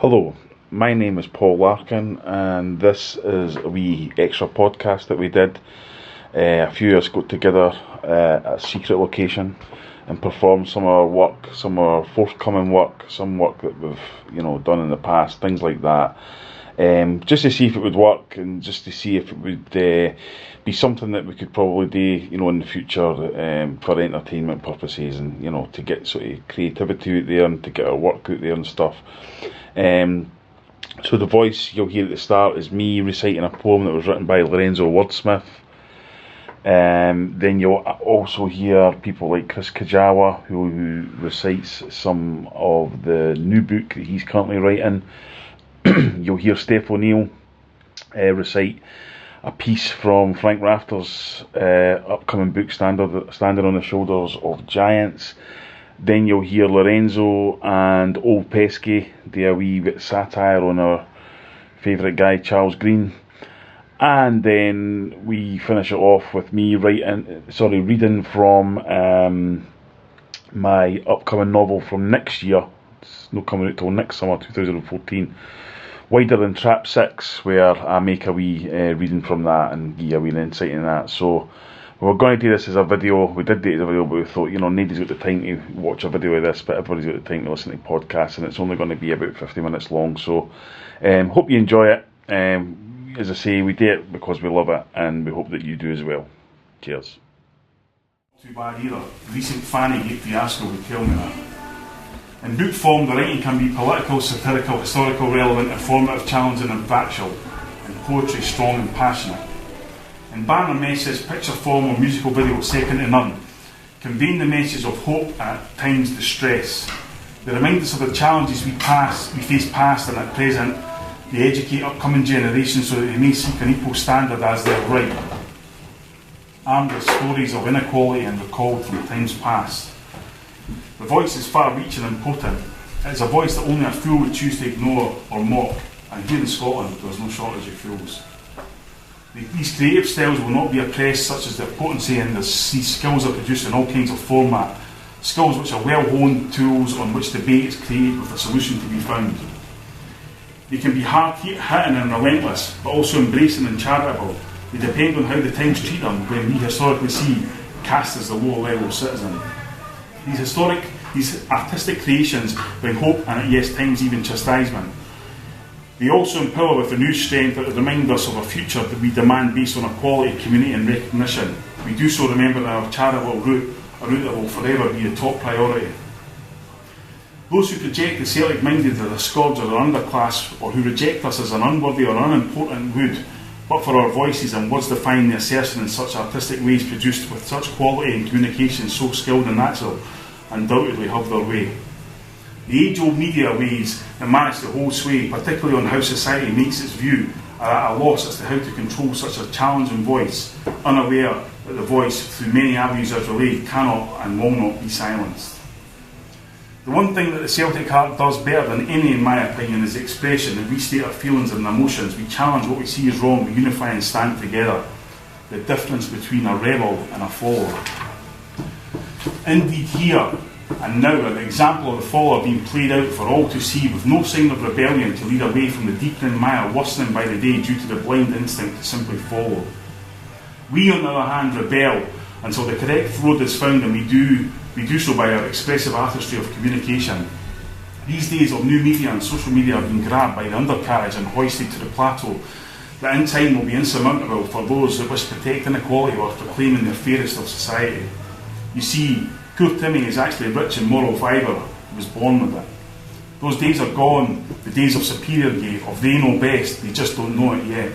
Hello, my name is Paul Larkin, and this is a wee extra podcast that we did a few years ago together at a secret location and performed some of our work, some of our forthcoming work, some work that we've done in the past, things like that. Just to see if it would work and just to see if it would be something that we could probably do, in the future for entertainment purposes and, to get sort of creativity out there and to get our work out there and stuff. So the voice you'll hear at the start is me reciting a poem that was written by Lorenzo Wordsmith. Then you'll also hear people like Krys Kujawa who recites some of the new book that he's currently writing. You'll hear Steph O'Neill recite a piece from Frank Rafter's upcoming book, Standing on the Shoulders of Giants. Then you'll hear Lorenzo and old Pesky do a wee bit of satire on our favourite guy, Charles Green. And then we finish it off with me reading from my upcoming novel from next year. It's not coming out till next summer, 2014. Wider Than Trap 6, where I make a wee reading from that and give a wee insight in that. So we're going to do this as a video. We did do it as a video, but we thought, nobody's got the time to watch a video of this, but everybody's got the time to listen to podcasts, and it's only going to be about 50 minutes long. So hope you enjoy it. As I say, we do it because we love it, and we hope that you do as well. Cheers. Too bad either. The recent Fanny fiasco would tell me that. In book form, the writing can be political, satirical, historical, relevant, informative, challenging and factual, and poetry strong and passionate. In banner messages, picture form or musical video, second to none, conveying the message of hope and at times distress. They remind us of the challenges we face past and at present. They educate upcoming generations so that they may seek an equal standard as their right. Armed with stories of inequality and recalled from times past. The voice is far-reaching and potent. It is a voice that only a fool would choose to ignore or mock, and here in Scotland there is no shortage of fools. These creative styles will not be oppressed, such as their potency, and these skills are produced in all kinds of format. Skills which are well-honed tools on which debate is created with a solution to be found. They can be hard-hitting and relentless, but also embracing and charitable. They depend on how the times treat them, when we historically see cast as the lower-level citizen. These artistic creations bring hope and at yes times even chastisement. They also empower with a new strength that remind us of a future that we demand based on equality, community and recognition. We do so remember that our charitable route, a route that will forever be a top priority. Those who project the Celtic-minded or the scourge or the underclass, or who reject us as an unworthy or unimportant would, but for our voices and words define the assertion in such artistic ways produced with such quality and communication so skilled and natural, undoubtedly have their way. The age-old media ways that manage to hold sway, particularly on how society makes its view, are at a loss as to how to control such a challenging voice, unaware that the voice, through many avenues as relayed, cannot and will not be silenced. The one thing that the Celtic heart does better than any, in my opinion, is the expression that we state our feelings and emotions. We challenge what we see as wrong, we unify and stand together. The difference between a rebel and a follower. Indeed, here and now, an example of the follower being played out for all to see, with no sign of rebellion to lead away from the deepening mire, worsening by the day due to the blind instinct to simply follow. We, on the other hand, rebel until the correct road is found, and we do so by our expressive artistry of communication. These days of new media and social media have been grabbed by the undercarriage and hoisted to the plateau that in time will be insurmountable for those that wish to protect inequality or proclaiming the fairest of society. You see, poor Timmy is actually rich in moral fibre. He was born with it. Those days are gone, the days of superiority, of they know best, they just don't know it yet.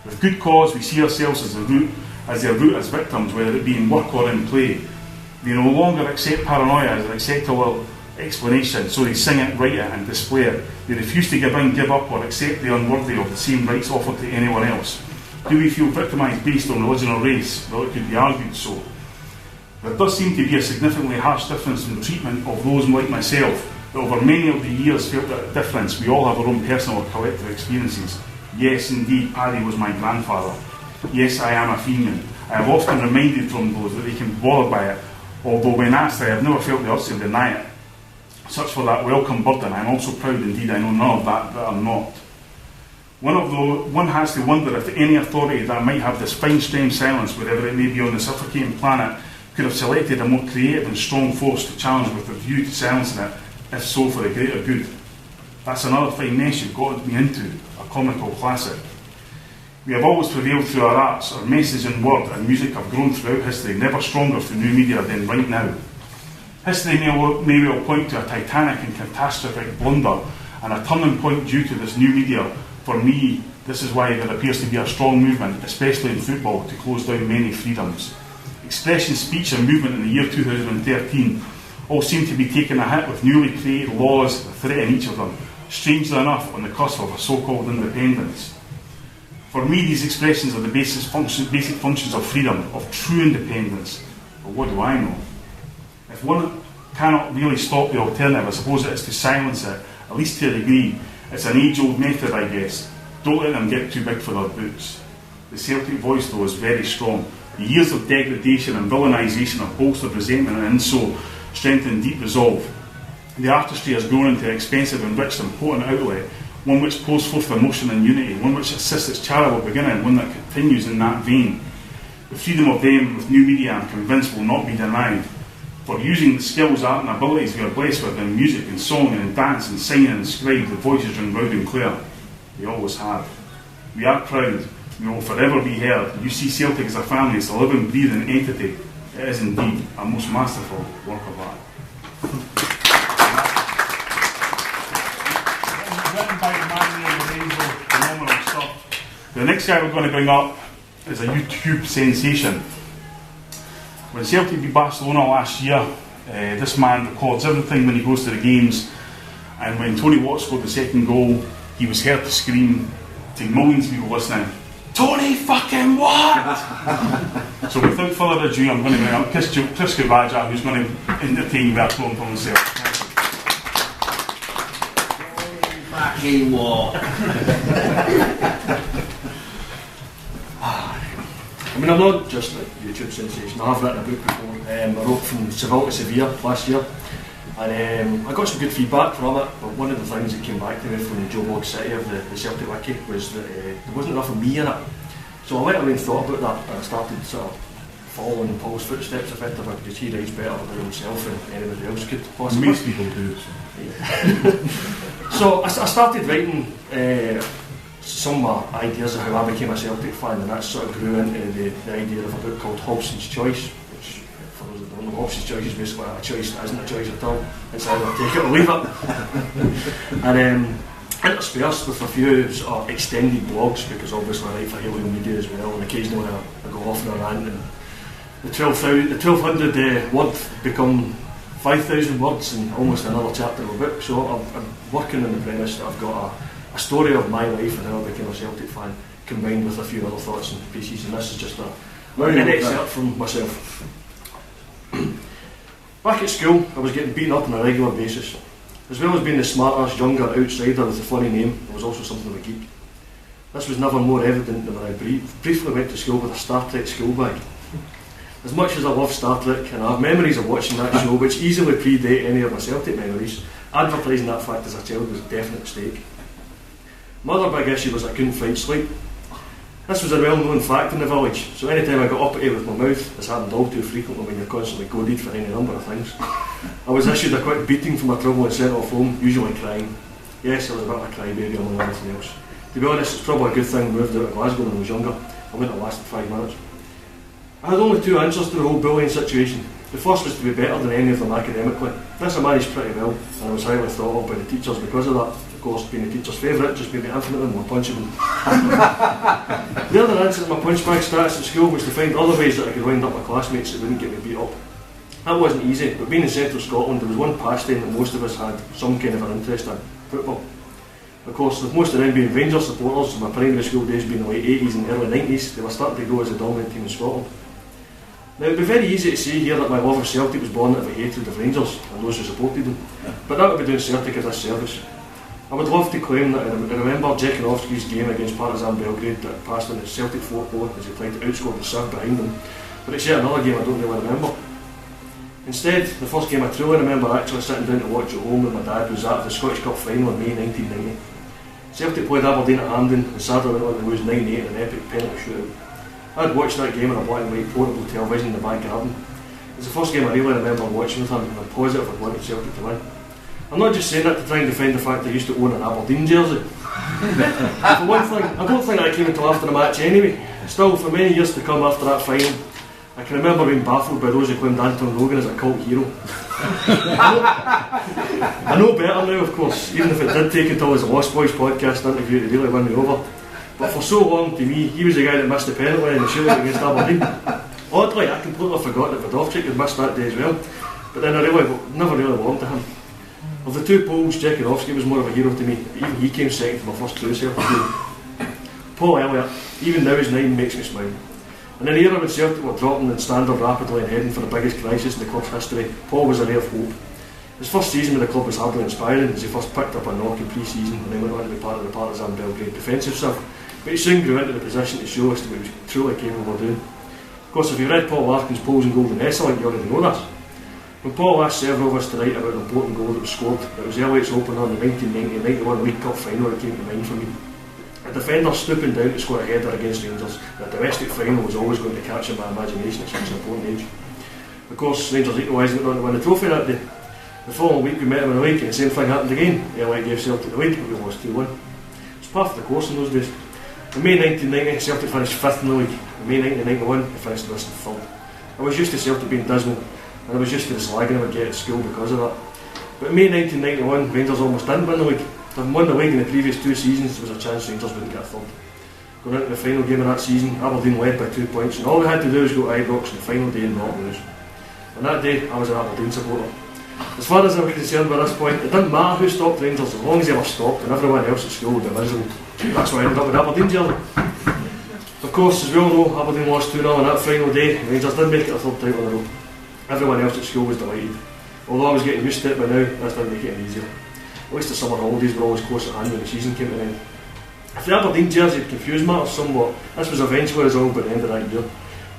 With good cause, we see ourselves as their root as victims, whether it be in work or in play. They no longer accept paranoia as an acceptable explanation, so they sing it, write it and display it. They refuse to give in, give up or accept the unworthy of the same rights offered to anyone else. Do we feel victimised based on religion or race? Well, it could be argued so. There does seem to be a significantly harsh difference in treatment of those like myself, that over many of the years felt that difference. We all have our own personal or collective experiences. Yes, indeed, Paddy was my grandfather. Yes, I am a Fenian. I have often reminded from those that they can be bothered by it, although when asked I have never felt the urge to deny it. such for that welcome burden. I'm also proud indeed I know none of that I'm not. One has to wonder if any authority that might have this fine strange silence, wherever it may be on the suffocating planet, could have selected a more creative and strong force to challenge with a view to silencing it, if so for the greater good. That's another fine mess you've got me into, a comical classic. We have always prevailed through our arts. Our message in word and music have grown throughout history, never stronger through new media than right now. History may well point to a titanic and catastrophic blunder and a turning point due to this new media. For me, this is why there appears to be a strong movement, especially in football, to close down many freedoms. Expression, speech and movement in the year 2013 all seem to be taking a hit with newly created laws that threaten each of them, strangely enough on the cusp of a so-called independence. For me, these expressions are the basic functions of freedom, of true independence. But what do I know? If one cannot really stop the alternative, I suppose it is to silence it, at least to a degree. It's an age-old method, I guess. Don't let them get too big for their boots. The Celtic voice, though, is very strong. The years of degradation and villainisation have bolstered resentment and so strengthened deep resolve. The artistry has grown into an expensive and rich and potent outlet, one which pours forth emotion and unity, one which assists its charitable beginning, one that continues in that vein. The freedom of them with new media, I'm convinced, will not be denied. For using the skills, art and abilities we are blessed with in music and song and in dance and singing and scribe, the voices ring loud and clear. They always have. We are proud. We will forever be heard. You see Celtic as a family, as a living, breathing entity. It is indeed a most masterful work of art. Written by the man named Lorenzo, phenomenal stuff. The next guy we're going to bring up is a YouTube sensation. When Celtic beat Barcelona last year, this man records everything when he goes to the games, and when Tony Watt scored the second goal, he was heard to scream to millions of people listening, "Tony fucking Watt!" So without further ado, I'm going to bring up Krys Kujawa, who's going to entertain that from himself. Fucking Watt! I mean, I'm not just a YouTube sensation. I have written a book before. I wrote From Seville to Sevilla last year, and I got some good feedback from it. But one of the things that came back to me from Joe Bloggs City of the Celtic Wiki was that there wasn't enough of me in it. So I went away and thought about that, and I started sort of following in Paul's footsteps effectively, because he writes better about himself than anybody else could possibly. Most people do. So I started writing some of my ideas of how I became a Celtic fan, and that sort of grew into the idea of a book called Hobson's Choice, which, for those that don't know, Hobson's Choice is basically a choice that isn't a choice at all. It's either take it or leave it. And interspersed with a few sort of extended blogs, because obviously I write for Alien Media as well, and occasionally I go off on a rant, and the 1200 word become 5,000 words and almost another chapter of a book. So I'm working on the premise that I've got a story of my life and how I became a Celtic fan, combined with a few other thoughts and pieces, and this is just an excerpt from myself. Back at school, I was getting beaten up on a regular basis. As well as being the smarter, younger outsider with a funny name, I was also something of a geek. This was never more evident than when I briefly went to school with a Star Trek school bag. As much as I love Star Trek, and I have memories of watching that show which easily predate any of my Celtic memories, advertising that fact as a child was a definite mistake. My other big issue was I couldn't find sleep. This was a well-known fact in the village, so anytime I got uppity with my mouth, this happened all too frequently when you're constantly goaded for any number of things, I was issued a quick beating for my trouble and sent off home, usually crying. Yes, I was a bit of a crybaby among everything else. To be honest, it's probably a good thing I moved out of Glasgow when I was younger. I wouldn't have lasted 5 minutes. I had only 2 answers to the whole bullying situation. The first was to be better than any of them academically. This I managed pretty well, and I was highly thought of by the teachers because of that. Of course, being the teacher's favourite just made me infinitely more punchable. The other answer to my punch bag status at school was to find other ways that I could wind up my classmates that wouldn't get me beat up. That wasn't easy, but being in central Scotland, there was one pastime that most of us had some kind of an interest in: football. Of course, with most of them being Rangers supporters, and my primary school days being the late 80s and early 90s, they were starting to grow as the dominant team in Scotland. Now, it would be very easy to say here that my love of Celtic was born out of a hatred of Rangers and those who supported them, but that would be doing Celtic a disservice. I would love to claim that I remember Jekinovski's game against Partizan Belgrade that passed on the Celtic folklore as he tried to outscore the serve behind them, but it's yet another game I don't really remember. Instead, the first game I truly remember actually sitting down to watch at home with my dad was that of the Scottish Cup final in May 1990. Celtic played Aberdeen at Hampden and sadly went on to lose 9-8 in an epic penalty shootout. I'd watched that game on a black and white portable television in the back garden. It was the first game I really remember watching with him, and I'm positive I wanted Celtic to win. I'm not just saying that to try and defend the fact that I used to own an Aberdeen jersey. For one thing, I don't think that came until after the match anyway. Still, for many years to come after that final, I can remember being baffled by those who claimed Anton Logan as a cult hero. I know better now, of course, even if it did take until his Lost Boys podcast interview to really win me over. But for so long, to me, he was the guy that missed the penalty in the shootout against Aberdeen. Oddly, I completely forgot that Vidovchik had missed that day as well, but then I never really warmed to him. Of the two Poles, Jekanowski was more of a hero to me, but even he came second to my first true Celtic game. Paul Elliott, even now his 9 makes me smile. In an era when Celtic were dropping in standard rapidly and heading for the biggest crisis in the club's history, Paul was a ray of hope. His first season with the club was hardly inspiring as he first picked up a knock in pre-season and then went on to be part of the Partizan Belgrade defensive staff, but he soon grew into the position to show us what he was truly capable of doing. Of course, if you've read Paul Larkin's Poles and Golden Essay, you already know this. When Paul asked several of us to write about the important goal that was scored, it was Elliott's opener in the 1990-91 League Cup final that came to mind for me. A defender stooping down to score a header against Rangers, and a domestic final was always going to capture my imagination at such an important age. Of course, Rangers equalised and went on to win the trophy that day. The following week we met him in the league and the same thing happened again. Elliott gave Celtic the lead, but we lost 2-1. It was part of the course in those days. In May 1990, Celtic finished 5th in the league. In May 1991, we finished less than 3rd. I was used to Celtic being dismal, and I was used to the slagging I would get at school because of that. But in May 1991, Rangers almost didn't win the league. Having won the league in the previous 2 seasons, there was a chance Rangers wouldn't get 3rd. Going into the final game of that season, Aberdeen led by 2 points, and all we had to do was go to Ibrox on the final day and not lose. And that day, I was an Aberdeen supporter. As far as I was concerned by this point, it didn't matter who stopped Rangers, as long as they were stopped, and everyone else at school would be miserable. That's why I ended up with Aberdeen jersey. Of course, as we all know, Aberdeen lost 2-0 on that final day, and Rangers did make it a 3rd title in a row. Everyone else at school was delighted. Although I was getting used to it by now, this didn't make it any easier. At least the summer holidays were always close at hand when the season came to an end. If the Aberdeen jersey had confused matters somewhat, this was eventually resolved by the end of that year.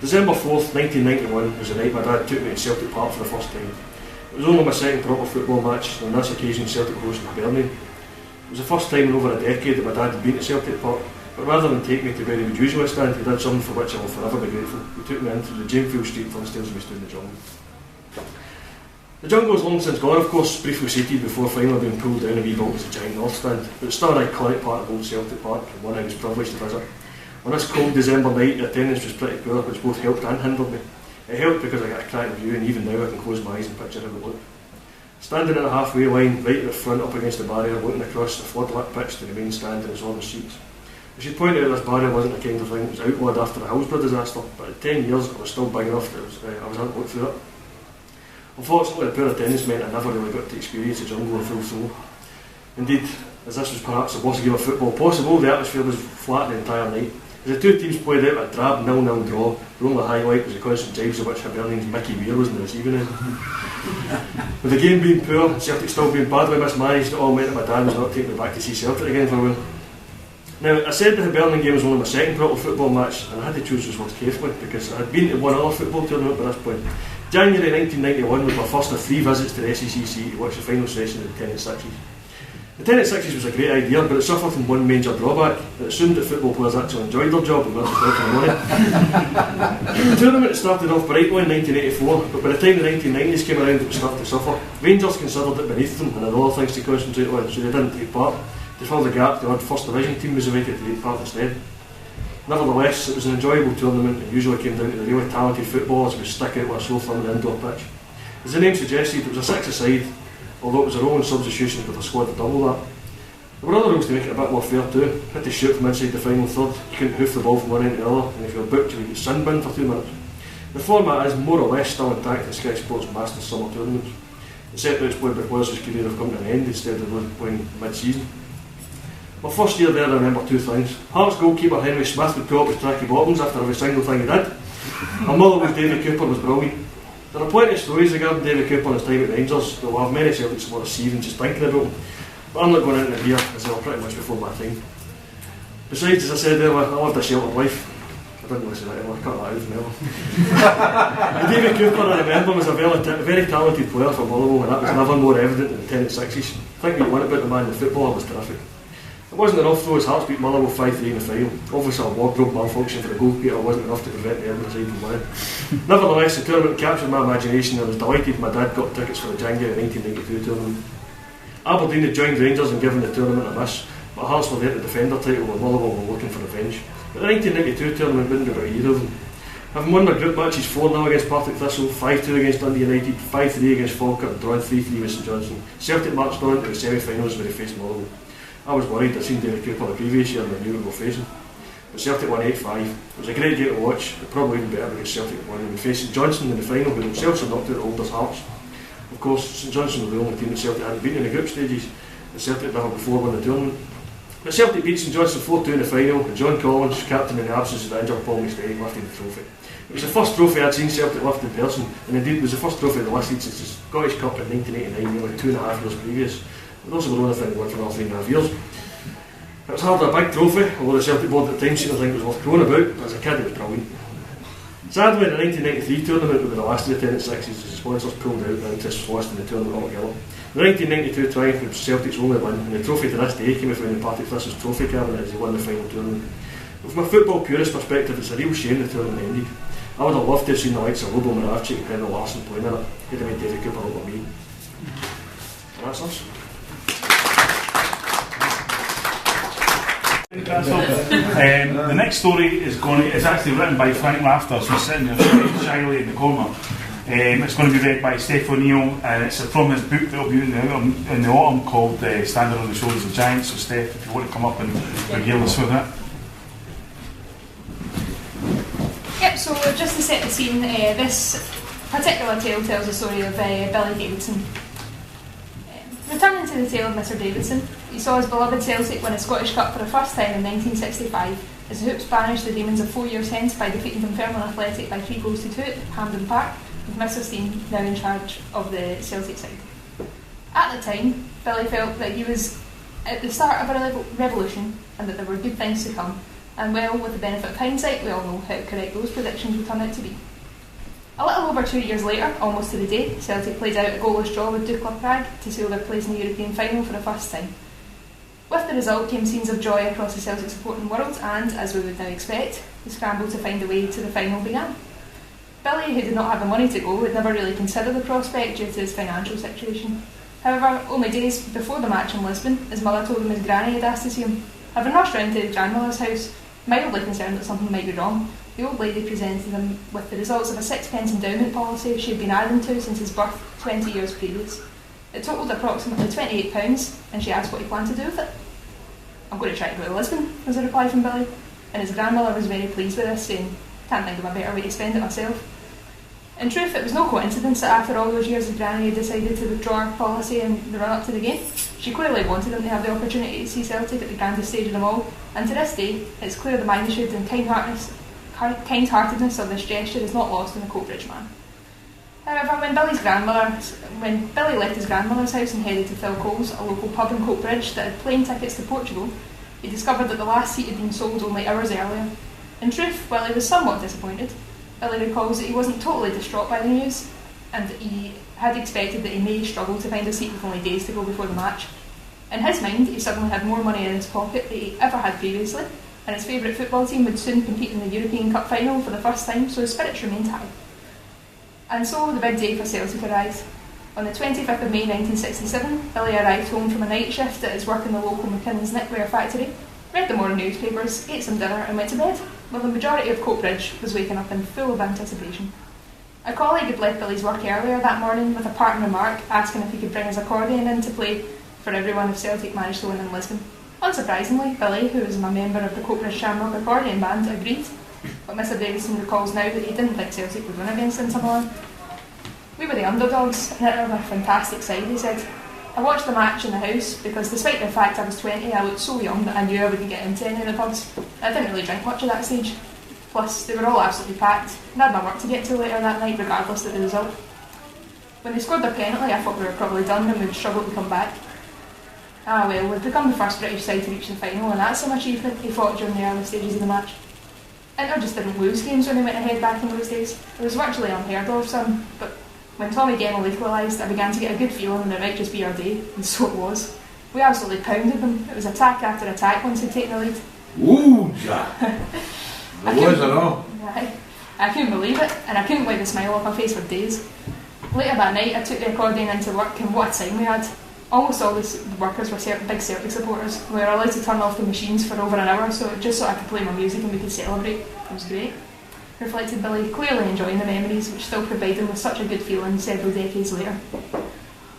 December 4th, 1991 was the night my dad took me to Celtic Park for the first time. It was only my second proper football match, and on this occasion Celtic hosted Hibernian. It was the first time in over a decade that my dad had been to Celtic Park, but rather than take me to where he would usually stand, he did something for which I will forever be grateful. He took me in through the Jamefield Street turnstiles and we stood in the jungle. The jungle is long since gone, of course, briefly seated before finally being pulled down and rebuilt as a giant North Stand, but it's still an iconic part of old Celtic Park and one I was privileged to visit. On this cold December night, the attendance was pretty poor, which both helped and hindered me. It helped because I got a cracking view, and even now I can close my eyes and picture how it looked. Standing at the halfway line, right at the front up against the barrier, looking across the floodlit pitch to the main stand and its orange seats. I should point out this barrier wasn't the kind of thing that was outlawed after the Hillsborough disaster, but at 10 years it was still big enough that I was able to look through it. Unfortunately, the poor attendance meant I never really got to experience the jungle in full flow. Indeed, as this was perhaps the worst game of football possible, the atmosphere was flat the entire night. As the two teams played out a drab 0-0 draw, the only highlight was the constant jives of which Hibernian's Mickey Weir was in the receiving end. With the game being poor and Celtic still being badly mismanaged, it all meant that my dad was not taking me back to see Celtic again for a while. Now, I said the Hibernian game was only my second proper football match, and I had to choose those words carefully because I had been to one other football tournament by this point. January 1991 was my first of 3 visits to the SECC to watch the final session of the Tenant Sixes. The Tenant Sixes was a great idea, but it suffered from one major drawback. It assumed that football players actually enjoyed their job and weren't collecting money. The tournament started off brightly in 1984, but by the time the 1990s came around it was starting to suffer. Rangers considered it beneath them and had other things to concentrate on, so they didn't take part. To fill the gap, the odd First Division team was invited to take part instead. Nevertheless, it was an enjoyable tournament and usually came down to the really talented footballers who would stick out with a sore thumb on the indoor pitch. As the name suggested, it was a 6-a-side, although it was a rolling substitution with a squad of double that. There were other rules to make it a bit more fair too. You had to shoot from inside the final third, you couldn't hoof the ball from one end to the other, and if you were booked you would get sin-binned for 2 minutes. The format is more or less still intact in Sky Sports Masters summer tournaments. Except that it's played by players whose career have come to an end instead of playing mid-season. My first year there I remember 2 things. Hearts goalkeeper Henry Smith would go up with tracky bottoms after every single thing he did. My mother with Davy Cooper was brilliant. There are plenty of stories regarding Davy Cooper and his time at Rangers that will have many Celtic supporters seething just thinking about him. But I'm not going into it here, as they were pretty much before my time. Besides, as I said earlier, I lived a sheltered life. I didn't listen to it, I cut that out from ever. David Cooper, I remember, was a very talented player for Motherwell, and that was never more evident in the 10 and 60s. I think we won about the man, the footballer was terrific. It wasn't enough though, his Hearts beat Motherwell 5-3 in the final. Obviously a wardrobe malfunction for the goalkeeper wasn't enough to prevent the Edinburgh side from winning. Nevertheless, the tournament captured my imagination. I was delighted my dad got tickets for the January 1992 tournament. Aberdeen had joined Rangers and given the tournament a miss, but Hearts were there to defend their title while Motherwell were looking for revenge. But the 1992 tournament wouldn't be about either of them. Having won their group matches 4-0 against Partick Thistle, 5-2 against Dundee United, 5-3 against Falkirk and drawn 3-3 with St Johnstone, Celtic marched on to the semi-finals where they faced Motherwell. I was worried. I'd seen David Cooper the previous year and I knew we were facing. But Celtic won 8-5. It was a great game to watch, but probably even better because Celtic won and we faced St Johnstone in the final, who themselves had knocked out the Olders Hearts. Of course, St Johnstone were the only team that Celtic hadn't beaten in the group stages, and Celtic had never before won the tournament. But Celtic beat St Johnstone 4-2 in the final, and John Collins, captain in the absence of the injured Paul McStay, lifted the trophy. It was the first trophy I'd seen Celtic lift in person, and indeed it was the first trophy they lifted since the Scottish Cup in 1989, nearly 2.5 years previous. But those were the only thing they won for another 3.5 years. It was hardly a big trophy, although the Celtic board at the time seemed to think it was worth crowing about, but as a kid it was brilliant. Sadly, in the 1993 tournament, with the last of the 10 and 60s, the sponsors pulled out and the interest was lost in the tournament altogether. The 1992 triumph was Celtic's only win, and the trophy to this day came from the Partick Thistle's trophy cabinet as they won the final tournament. But from a football purist perspective, it's a real shame the tournament ended. I would have loved to have seen the likes of Robo Moravchik and Brendan Larson playing in it. He'd have made David Cooper look like me. And that's us. The next story is actually written by Frank Rafters, who's sitting there shyly in the corner. It's going to be read by Steph O'Neill, and it's from his book that will be in the autumn called Standing on the Shoulders of Giants. So Steph, if you want to come up and regale us with that. Yep, so just to set the scene, this particular tale tells the story of Billy Davidson. Returning to the tale of Mr Davidson, he saw his beloved Celtic win a Scottish Cup for the first time in 1965 as the Hoops banished the Demons of 4 years hence by defeating Dunfermline Athletic by 3-2 at Hampden Park, with Mr Steen now in charge of the Celtic side. At the time, Billy felt that he was at the start of a revolution and that there were good things to come, and well, with the benefit of hindsight, we all know how correct those predictions would turn out to be. A little over 2 years later, almost to the day, Celtic played out a goalless draw with Dukla Prague to seal their place in the European final for the first time. With the result came scenes of joy across the Celtic supporting world and, as we would now expect, the scramble to find a way to the final began. Billy, who did not have the money to go, had never really considered the prospect due to his financial situation. However, only days before the match in Lisbon, his mother told him his granny had asked to see him. Having rushed round to his grandmother's house, mildly concerned that something might be wrong, the old lady presented him with the results of a sixpence endowment policy she had been adding to since his birth 20 years previous. It totalled approximately £28, and she asked what he planned to do with it. "I'm going to try to go to Lisbon," was the reply from Billy, and his grandmother was very pleased with this, saying, "Can't think of a better way to spend it myself." In truth, it was no coincidence that after all those years his granny had decided to withdraw her policy in the run-up to the game. She clearly wanted him to have the opportunity to see Celtic at the grandest stage of them all, and to this day, it's clear the magnitude and kind-heartedness of this gesture is not lost on the Coatbridge man. However, when Billy left his grandmother's house and headed to Phil Cole's, a local pub in Coatbridge that had plane tickets to Portugal, he discovered that the last seat had been sold only hours earlier. In truth, while he was somewhat disappointed, Billy recalls that he wasn't totally distraught by the news, and he had expected that he may struggle to find a seat with only days to go before the match. In his mind, he suddenly had more money in his pocket than he ever had previously, and his favourite football team would soon compete in the European Cup final for the first time, so his spirits remained high. And so the big day for Celtic arrived. On the 25th of May 1967, Billy arrived home from a night shift at his work in the local McKinnon's knitwear factory, read the morning newspapers, ate some dinner and went to bed, while the majority of Coatbridge was waking up in full of anticipation. A colleague had left Billy's work earlier that morning with a parting remark asking if he could bring his accordion in to play for everyone if Celtic managed to win in Lisbon. Unsurprisingly, Billy, who was a member of the Coatbridge Shamrock accordion band, agreed, but Mr Davidson recalls now that he didn't think Celtic would win against Inter Milan. "We were the underdogs, and it was a fantastic side," he said. "I watched the match in the house because despite the fact I was 20, I looked so young that I knew I wouldn't get into any of the pubs. I didn't really drink much at that stage. Plus, they were all absolutely packed, and I had my work to get to later that night regardless of the result. When they scored their penalty, I thought we were probably done and we'd struggle to come back. Ah well, we've become the first British side to reach the final, and that's some achievement," he thought during the early stages of the match. Inter just didn't lose games when they went ahead back in those days. It was virtually unheard of, son, but when Tommy Gemmell equalised, I began to get a good feeling that it might just be our day, and so it was. We absolutely pounded them. It was attack after attack once they'd taken the lead. Ooh, Jack! It was, I know. I couldn't believe it, and I couldn't wipe the smile off my face for days. Later that night, I took the accordion into work, and what a time we had. Almost all the workers were big Celtic supporters. We were allowed to turn off the machines for over an hour, just so I could play my music and we could celebrate. It was great. Reflected Billy, clearly enjoying the memories, which still provide him with such a good feeling several decades later.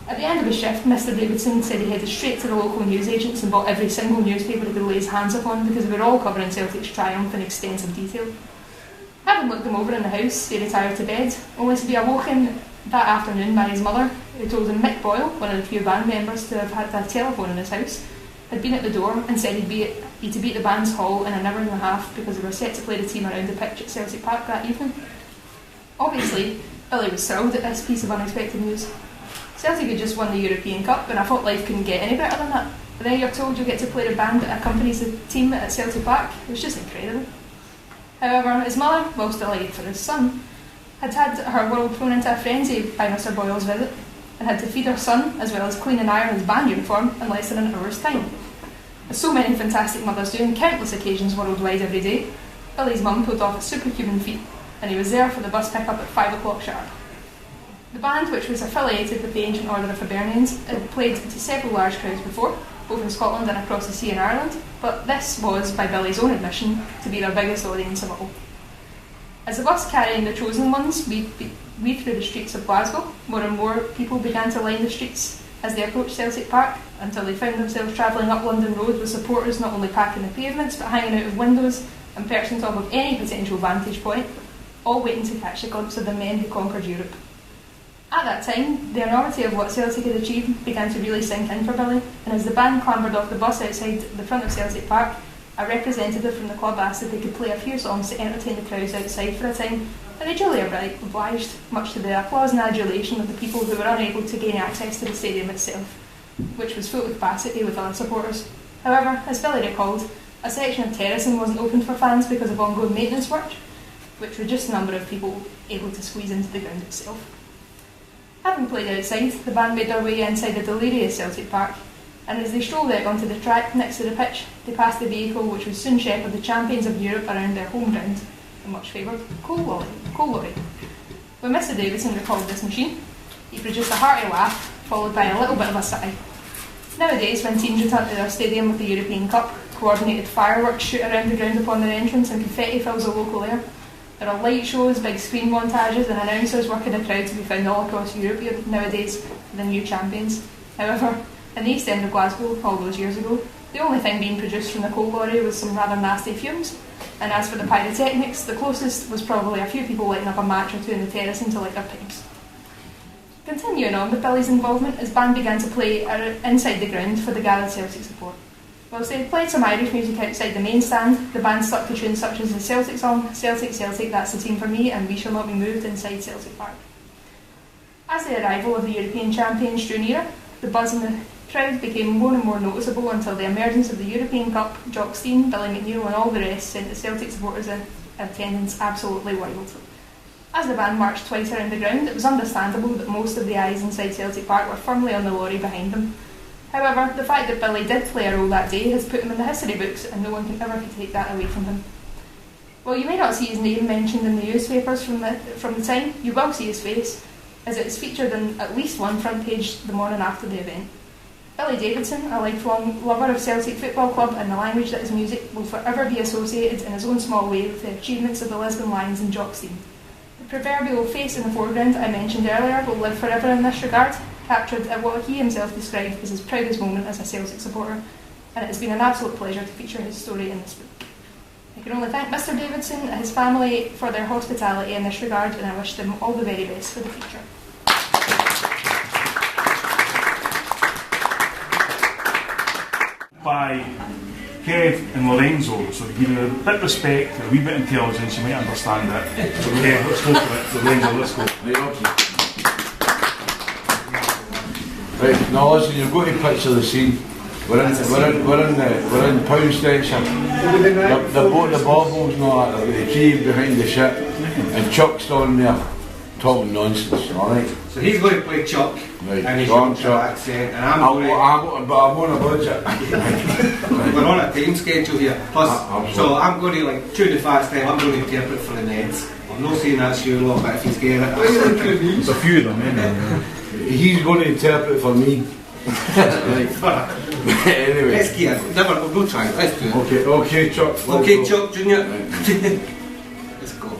At the end of his shift, Mr Davidson said he headed straight to the local newsagents and bought every single newspaper he could lay his hands upon, because they were all covering Celtic's triumph in extensive detail. Having looked them over in the house, he retired to bed, only to be awoken that afternoon by his mother, who told him Mick Boyle, one of the few band members to have had a telephone in his house, had been at the door and said he'd to be at the band's hall in an hour and a half because they were set to play the team around the pitch at Celtic Park that evening. Obviously, Billy was thrilled at this piece of unexpected news. Celtic had just won the European Cup, and I thought life couldn't get any better than that. But then you're told you'll get to play the band that accompanies the team at Celtic Park. It was just incredible. However, his mother, whilst delighted for his son, had had her world thrown into a frenzy by Mr Boyle's visit, and had to feed her son, as well as clean and iron his band uniform, in less than an hour's time. As so many fantastic mothers do on countless occasions worldwide every day, Billy's mum pulled off a superhuman feat, and he was there for the bus pick-up at 5 o'clock sharp. The band, which was affiliated with the Ancient Order of Hibernians, had played to several large crowds before, both in Scotland and across the sea in Ireland, but this was, by Billy's own admission, to be their biggest audience of all. As the bus carrying the chosen ones weaved through the streets of Glasgow, more and more people began to line the streets as they approached Celtic Park, until they found themselves travelling up London Road with supporters not only packing the pavements but hanging out of windows and perched on top of any potential vantage point, all waiting to catch a glimpse of the men who conquered Europe. At that time, the enormity of what Celtic had achieved began to really sink in for Billy, and as the band clambered off the bus outside the front of Celtic Park, a representative from the club asked if they could play a few songs to entertain the crowds outside for a time, and they duly obliged, much to the applause and adulation of the people who were unable to gain access to the stadium itself, which was full of capacity with other supporters. However, as Billy recalled, a section of terracing wasn't open for fans because of ongoing maintenance work, which reduced the number of people able to squeeze into the ground itself. Having played outside, the band made their way inside the delirious Celtic Park, and as they strolled out onto the track next to the pitch, they passed the vehicle which would soon shepherd the champions of Europe around their home ground, the much favoured coal lorry. When Mr Davidson recalled this machine, he produced a hearty laugh, followed by a little bit of a sigh. Nowadays, when teams return to their stadium with the European Cup, coordinated fireworks shoot around the ground upon their entrance and confetti fills the local air. There are light shows, big screen montages and announcers working a crowd to be found all across Europe nowadays for the new champions. However, in the east end of Glasgow, all those years ago, the only thing being produced from the coal lorry was some rather nasty fumes, and as for the pyrotechnics, the closest was probably a few people lighting up a match or two in the terracing to light their pipes. Continuing on with Billy's involvement, his band began to play inside the ground for the gathered Celtic support. Whilst they had played some Irish music outside the main stand, the band stuck to tunes such as the Celtic song, Celtic, Celtic, That's the Team for Me, and We Shall Not Be Moved inside Celtic Park. As the arrival of the European champions drew nearer, the buzz in the crowd became more and more noticeable until the emergence of the European Cup, Jock Stein, Billy McNeill and all the rest sent the Celtic supporters in attendance absolutely wild. As the band marched twice around the ground, it was understandable that most of the eyes inside Celtic Park were firmly on the lorry behind them. However, the fact that Billy did play a role that day has put him in the history books, and no one can ever take that away from him. While you may not see his name mentioned in the newspapers from the time, you will see his face, as it is featured in at least one front page the morning after the event. Billy Davidson, a lifelong lover of Celtic Football Club and the language that his music will forever be associated in his own small way with the achievements of the Lisbon Lions and Jock Stein. The proverbial face in the foreground I mentioned earlier will live forever in this regard, captured at what he himself described as his proudest moment as a Celtic supporter, and it has been an absolute pleasure to feature his story in this book. I can only thank Mr Davidson and his family for their hospitality in this regard, and I wish them all the very best for the future. By Kev and Lorenzo, so to give you a bit of respect and a wee bit of intelligence, you might understand it. So Kev, let's go for it. Lorenzo, let's go. Right, now listen, you're going to picture the scene. We're in Pound Station. The baubles and all that, they've got the tree behind the ship, and Chuck's on there talking nonsense, alright? So he's going to play Chuck, Right, and he's go on, got an Chuck. accent, and I'm on a budget. we're on a time schedule here. Plus, Absolutely. so I'm going to, like, tune the fast time, I'm going to interpret for the Neds. I'm not saying that's you lot, but if he's getting it, There's a few of them, He's going to interpret for me. Right. Anyway. let's get it. Never, we'll try it. Let's do it. Okay, Chuck. Okay, let's go. Chuck Junior. Let's go.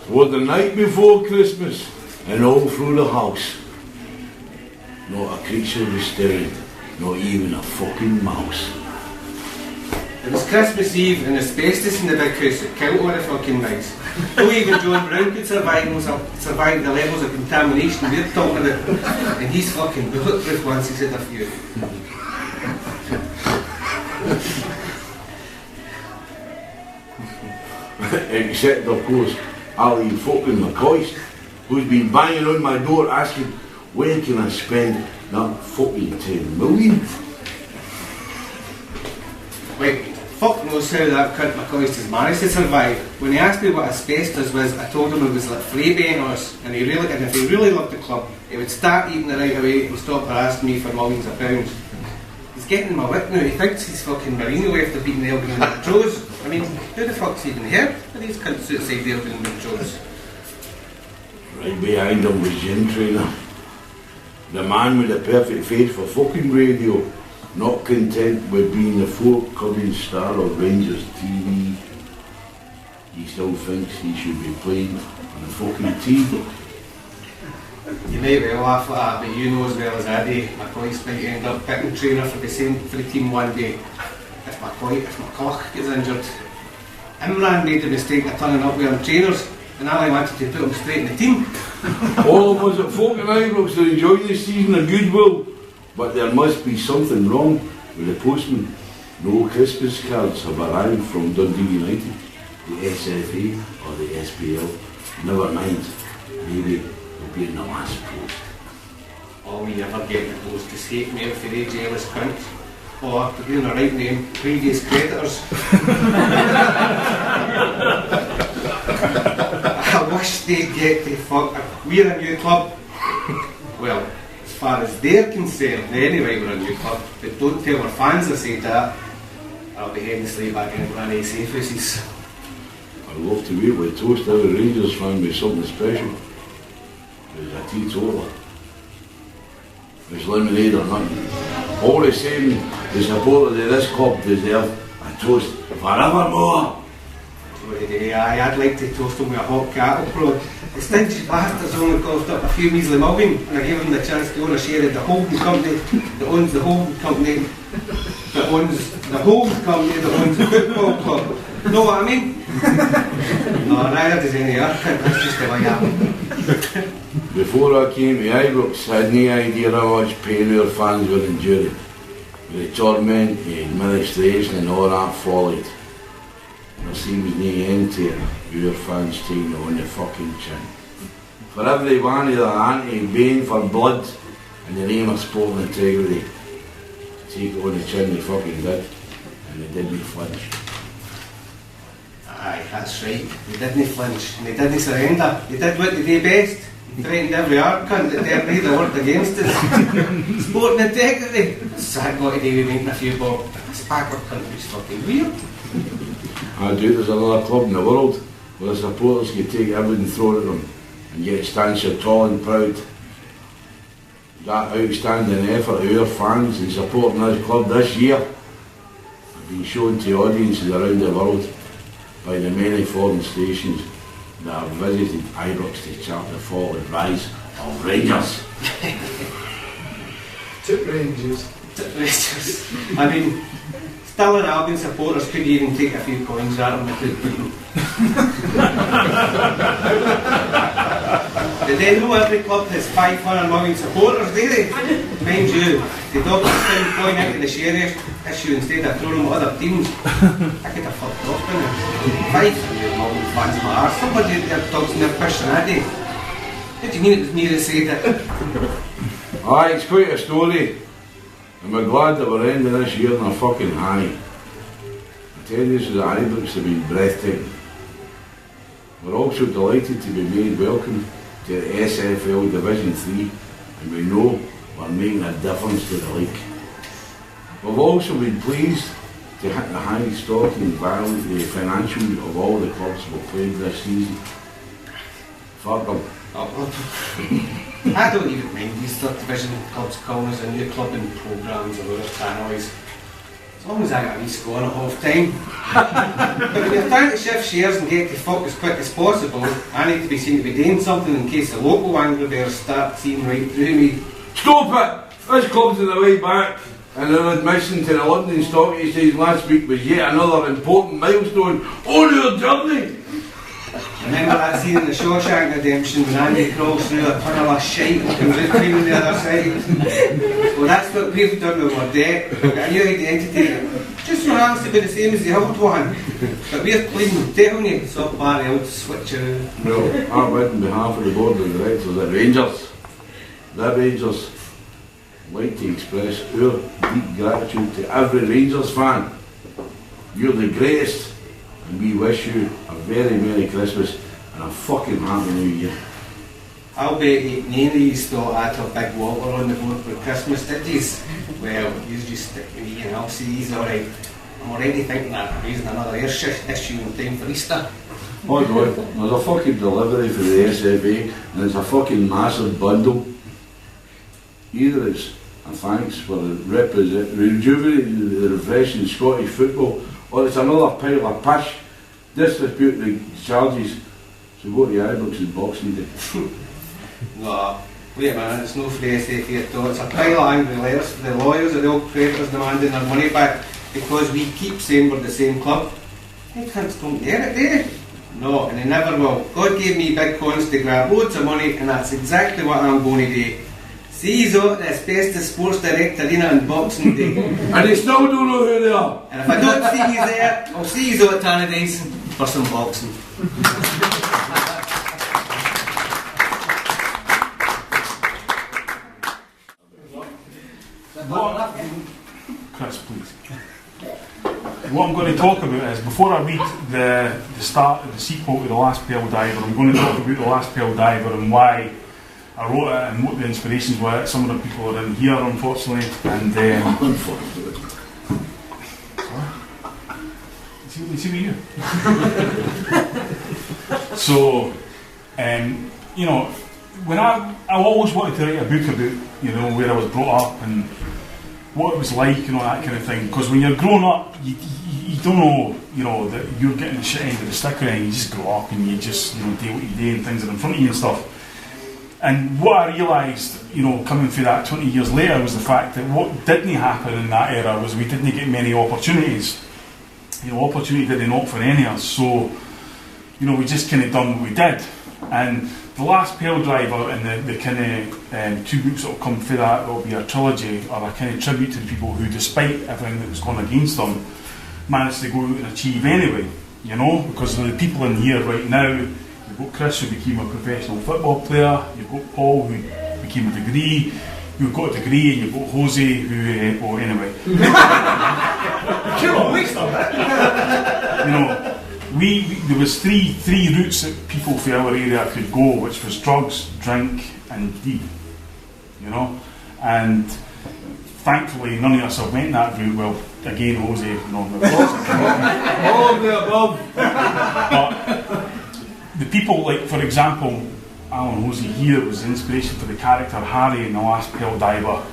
Was the night before Christmas, and all through the house, not a creature was stirring, not even a fucking mouse. It was Christmas Eve and asbestos in the big house that killed all the fucking mice. Not even John Brown could survive the levels of contamination we're talking about. And he's fucking bulletproof once he's had a few. Except, of course, Ali fucking McCoy, who's been banging on my door asking, where can I spend that fucking 10 million? Like, fuck knows how that cunt McCoist has managed to survive. When he asked me what asbestos was, I told him it was like Freybeners, and if he really loved the club, he would start eating it right away and stop harassing me for millions of pounds. He's getting my whip now, he thinks he's fucking Mourinho after beating Elgin and Montrose. I mean, who the fuck's even here? Are these cunts outside Elgin and Montrose? Right behind him was Gin Trainer, the man with the perfect face for fucking radio, not content with being the forthcoming star of Rangers TV. He still thinks he should be playing on the fucking TV. You may well laugh at that, but you know as well as I do, McCoy might end up picking trainer for the team one day. If McCulloch gets injured. Imran made the mistake of turning up wearing trainers, and Ali wanted to put him straight in the team. All of us at Folk and Ibrox are enjoying the season of goodwill, but there must be something wrong with the postman. No Christmas cards have arrived from Dundee United, the SFA or the SPL. Never mind, maybe it'll be in the last post. All we ever get the post is hate mail for the jealous cunts. Or, to be in the right name, previous creditors. I wish they'd get the fuck. We're a new club. Well, as far as they're concerned, anyway, we're a new club. But don't tell our fans I said that. I'll be heading straight back into one of the safe houses. I'd love to be able to toast every Rangers fan with something special. There's a teetotaler. There's lemonade or nothing. All the same, the supporters of this club deserve a toast forevermore. I'd like to toast him with a hot cattle prod. The stingy bastards only cost up a few measly million, and I gave him the chance to own a share of the holding company that owns the holding company that owns the holding company that owns the football club. Know what I mean? No, neither does any other. That's just the way I am. Before I came to Ibrox, I had no idea how much pain our fans were enduring. The torment, the administration and all that followed. There seems no end to it, our fans taking it on the fucking chin. For every one of the anti-baying for blood in the name of sport and integrity, to take it on the chin they fucking did, and they didn't flinch. Aye, that's right. They didn't flinch and they didn't surrender. They did what they do best. They threatened every art cunt that dared read the word against us. Sport and integrity. What's that got to do with making a few bob? This backward country's fucking weird. I do, there's another club in the world where the supporters can take everything thrown at them and yet stand so tall and proud. That outstanding effort of our fans in supporting this club this year have been shown to audiences around the world by the many foreign stations that have visited Ibrox to chart the fall and rise of Rangers. Tip Rangers. I mean, still an Albion supporters could even take a few coins at them without beating. Did they know every club has 500 million supporters, do they? Mind you, the doctors found going into the share issue instead of throwing them at other teams. I could have fucked off, couldn't I? 500 million fans my arse. Somebody had their dogs in their pushing that day. What do you mean it was me that said it? Aye, it's quite a story. And we're glad that we're ending this year in a fucking high. Attendance at the Ibrox have been breathtaking. We're also delighted to be made welcome to the SFL Division 3, and we know we're making a difference to the league. We've also been pleased to hit the highest starting value, the financials of all the clubs we've played this season. Fuck them. I don't even mind these third division clubs calling us a new club in programmes or other tannoys. As long as I get a wee score at half time. But when you're trying to shift shares and get to fuck as quick as possible, I need to be seen to be doing something in case the local Angry Bears start seeing right through me. Stop it! This club's on the way back, and our admission to the London Stock Exchange last week was yet another important milestone on our journey. Remember that scene in the Shawshank Redemption when Andy crawls through a tunnel of shite and comes out clean on the other side? Well, that's what we've done with our debt. We've got a new identity. Just so happens to be the same as the old one. But we're clean, telling you, so far the old switcheroo. Well, I went on behalf of the board of directors at Rangers. The Rangers like to express our deep gratitude to every Rangers fan. You're the greatest, and we wish you a very Merry Christmas and a fucking Happy New Year. I'll bet you none of you thought I'd have Big Walter on the board for Christmas, did yous? Well, you just stick with me and I'll see he's alright. I'm already thinking that raising another issue in time for Easter. Oh God, there's a fucking delivery for the SFA and it's a fucking massive bundle. Either it's a thanks for rejuvenating the refreshing Scottish football, or it's another pile of pish disputing the charges. So go to the Ibrox's Boxing Day. No, wait a minute, it's no for the SFA at all. It's a pile of angry letters for the lawyers of the old creditors demanding their money back because we keep saying we're the same club. They cunts don't get it, do they? No, and they never will. God gave me big cons to grab loads of money, and that's exactly what I'm going to do. See you at the Asbestos Sports Direct Arena on Boxing Day. And they still don't know who they are. And if I don't see you there, I'll see you at Tannadice for some boxing. Krys, please. What I'm going to talk about is, before I read the start of the sequel to The Last Pearl Diver, I'm going to talk about The Last Pearl Diver and why I wrote it and what the inspirations were. Some of the people are in here, unfortunately, and Unfortunately. see you. So, you know, when I always wanted to write a book about, you know, where I was brought up and what it was like and all that kind of thing. Because when you're growing up, you don't know, you know, that you're getting the shit end of the stick or anything. You just grow up and you just, you know, do what you do and things are in front of you and stuff. And what I realised, you know, coming through that 20 years later was the fact that what didn't happen in that era was we didn't get many opportunities. You know, opportunity didn't knock for any of us. So, you know, we just kind of done what we did. And The Last Pearl Driver and the kind of two books that will come through that will be a trilogy or a kind of tribute to the people who, despite everything that was going against them, managed to go out and achieve anyway. You know, because the people in here right now, you've got Krys, who became a professional football player, you've got Paul, who became a degree, you've got a degree, and you've got Jose, who, well, anyway. You know, there was three routes that people from our area could go, which was drugs, drink, and deed. You know, and thankfully none of us have went that route. Well, again, Jose, all of the above. But the people, like for example, Alan Jose here was the inspiration for the character Harry in The Last Pearl Diver,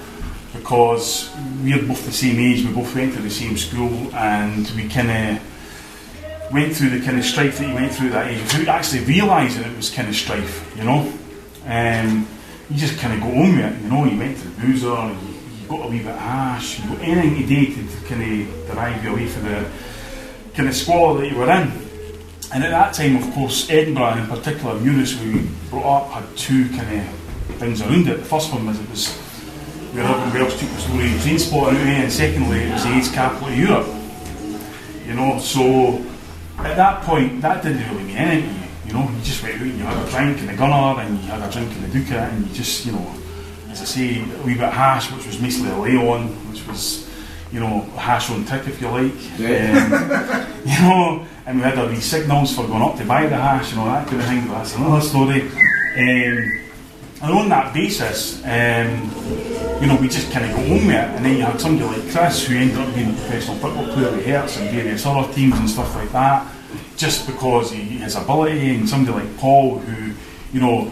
because we're both the same age, we both went to the same school, and we kind of went through the kind of strife that he went through at that age without actually realising it was kind of strife, you know. You just kind of go on with it, you know. You went to the boozer, you got a wee bit of hash, you got anything you did to kind of derive you away from the kind of squalor that you were in. And at that time, of course, Edinburgh, and in particular Muris, where we brought up, had two kind of things around it. The first one was it was where everyone else took the story of train spotting out, and secondly it was the AIDS capital of Europe. You know, so at that point, that didn't really mean anything to you. You know, you just went out and you had a drink in the gunner, and you had a drink in the Duca, and you just, you know, as I say, a wee bit of hash, which was basically a lay-on, which was, you know, hash on tick, if you like. You know, and we had our wee signals for going up to buy the hash, you know, that kind of thing, but that's another story. And on that basis, you know, we just kind of got on with it. And then you had somebody like Krys, who ended up being a professional football player with Hearts and various other teams and stuff like that, just because his ability, and somebody like Paul, who, you know,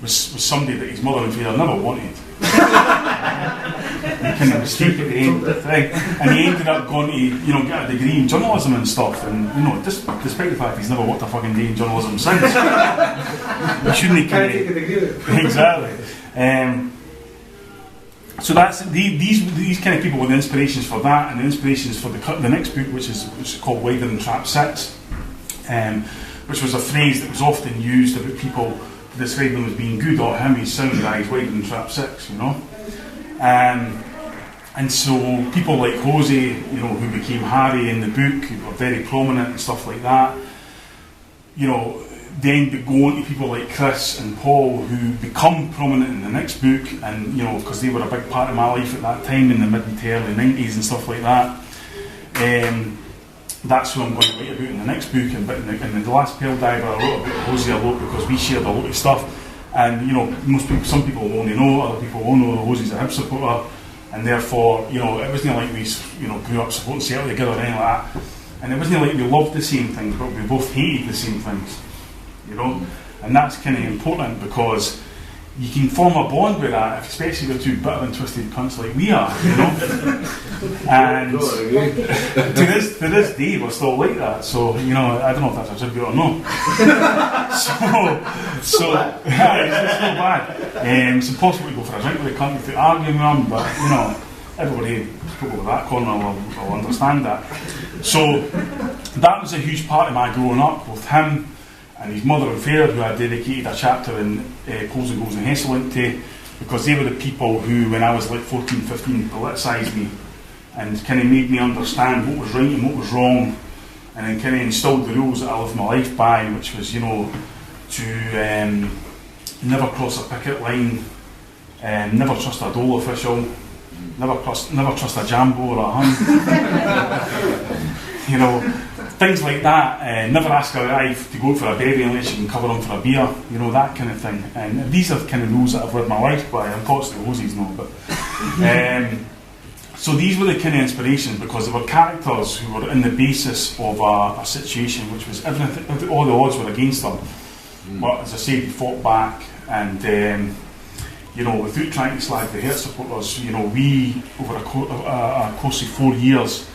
was somebody that his mother and father never wanted. Kind of mistake at the end of the thing. And he ended up going to, you know, get a degree in journalism and stuff. And, you know, despite the fact he's never worked a fucking day in journalism since. He shouldn't have take a degree. Exactly. So that's these kind of people were the inspirations for that, and the inspirations for the next book, which is called Wider Than Trap 6, which was a phrase that was often used about people to describe them as being good, or him, he's sound guys, Wider Than Trap 6, you know. And so people like Jose, you know, who became Harry in the book, who were very prominent and stuff like that, you know, then go on to people like Krys and Paul, who become prominent in the next book, and, you know, because they were a big part of my life at that time in the mid to early 90s and stuff like that. That's who I'm going to write about in the next book. And in the last Pearl Diver, I wrote about Jose a lot because we shared a lot of stuff. And, you know, some people will only know, other people will know that Jose's a Hib supporter, and therefore, you know, it wasn't like we, you know, grew up supporting Celtic together or anything like that. And it wasn't like we loved the same things, but we both hated the same things, you know. And that's kind of important, because you can form a bond with that, especially with two bitter and twisted cunts like we are, you know. And to this day, we're still like that. So, you know, I don't know if that's a tribute or not. so it's not bad. It's impossible to go for a drink with a cunt without arguing with them, but, you know, everybody people with that corner will understand that. So that was a huge part of my growing up with him and his mother and father, who I dedicated a chapter in Poles and Goals and Hesselink to, because they were the people who, when I was like 14, 15, politicised me and kind of made me understand what was right and what was wrong, and then kind of instilled the rules that I lived my life by, which was, you know, to never cross a picket line, never trust a dole official, never trust a jambo or a hun, you know, things like that. Never ask a guy to go for a berry unless you can cover him for a beer, you know, that kind of thing. And these are the kind of rules that I've lived my life by. Unfortunately, Hosie's not, but so these were the kind of inspirations, because there were characters who were in the basis of a situation which was everything, all the odds were against them. But as I say, we fought back, and you know, without trying to slag the Hearts supporters, you know, we over a course of 4 years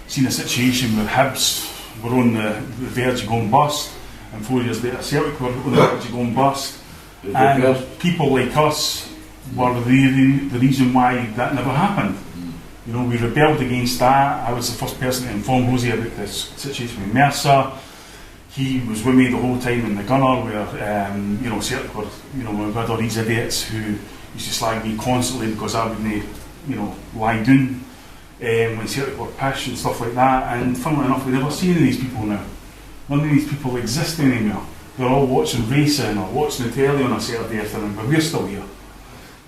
seen a situation where Hibs were on the verge of going bust, and 4 years later Celtic were on the verge of going bust, and people like us were the reason why that never happened. You know, we rebelled against that. I was the first person to inform Jose about this situation with Mercer. He was with me the whole time in the gunner, where you know, Celtic were, you know, we had all these idiots who used to slag me constantly because I wouldn't, you know, lie down when Celtic were pish and stuff like that. And funnily enough, we never see any of these people now. None of these people exist anymore. They're all watching racing or watching the telly on a Saturday afternoon, but we're still here.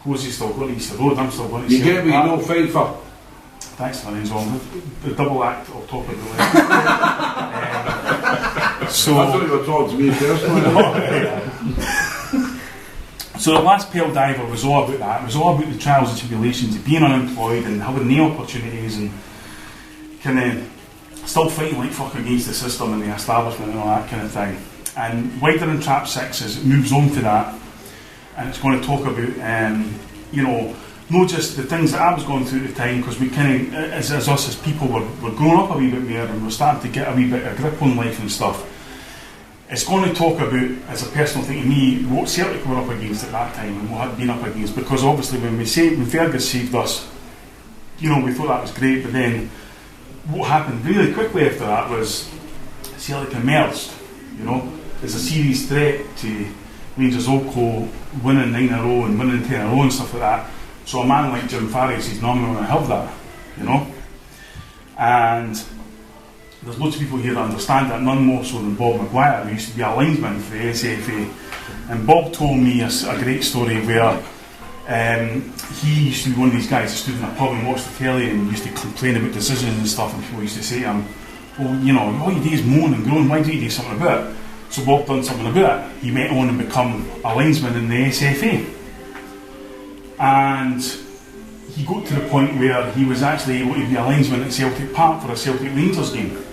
Jose's still going to Easter Road, I'm still going to Celtic. You get me, no fight for. Thanks, Lorenzo. The double act of top of the list. So I thought you were talking to me personally. So the last Pearl Diver was all about that. It was all about the trials and tribulations of being unemployed and having no opportunities, and kind of still fighting like fuck against the system and the establishment and all that kind of thing. And Wider Than Trap 6 it moves on to that, and it's going to talk about you know, not just the things that I was going through at the time, because we kind of, as us as people, were growing up a wee bit more, and we're starting to get a wee bit of grip on life and stuff. It's going to talk about, as a personal thing to me, what Celtic were up against at that time and what had been up against, because obviously when Fergus saved us, you know, we thought that was great, but then what happened really quickly after that was Celtic emerged, you know, as a serious threat to Rangers Oco winning 9 in a row and winning 10 in a row and stuff like that. So a man like Jim Farrier says, no, I'm not going to have that, you know. And there's loads of people here that understand that, none more so than Bob Maguire, who used to be a linesman for the SFA. And Bob told me a great story where he used to be one of these guys that stood in a pub and watched the telly and used to complain about decisions and stuff, and people used to say to him, well, you know, all you do is moan and groan, why don't you do something about it? So Bob done something about it. He went on and become a linesman in the SFA. And he got to the point where he was actually able to be a linesman at Celtic Park for a Celtic Rangers game.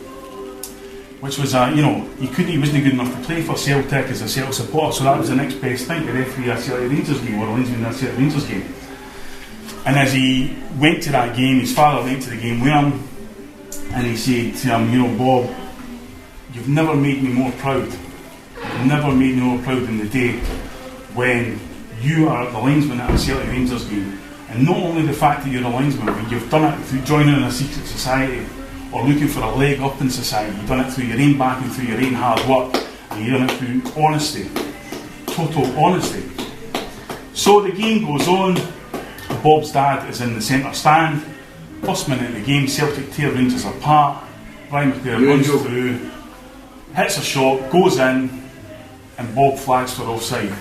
Which was, you know, he wasn't good enough to play for Celtic as a Celtic supporter, so that was the next best thing, to referee a Celtic Rangers game, or a linesman in a Celtic Rangers game. And as he went to that game, his father went to the game with him, and he said to him, you know, Bob, you've never made me more proud. You've never made me more proud than the day when you are the linesman at a Celtic Rangers game. And not only the fact that you're a linesman, but you've done it through joining a secret society or looking for a leg up in society. You've done it through your own back and through your own hard work. And you've done it through honesty. Total honesty. So the game goes on. Bob's dad is in the centre stand. First minute of the game, Celtic tear Rangers apart. Ryan McClure runs through, hits a shot, goes in, and Bob flags for offside.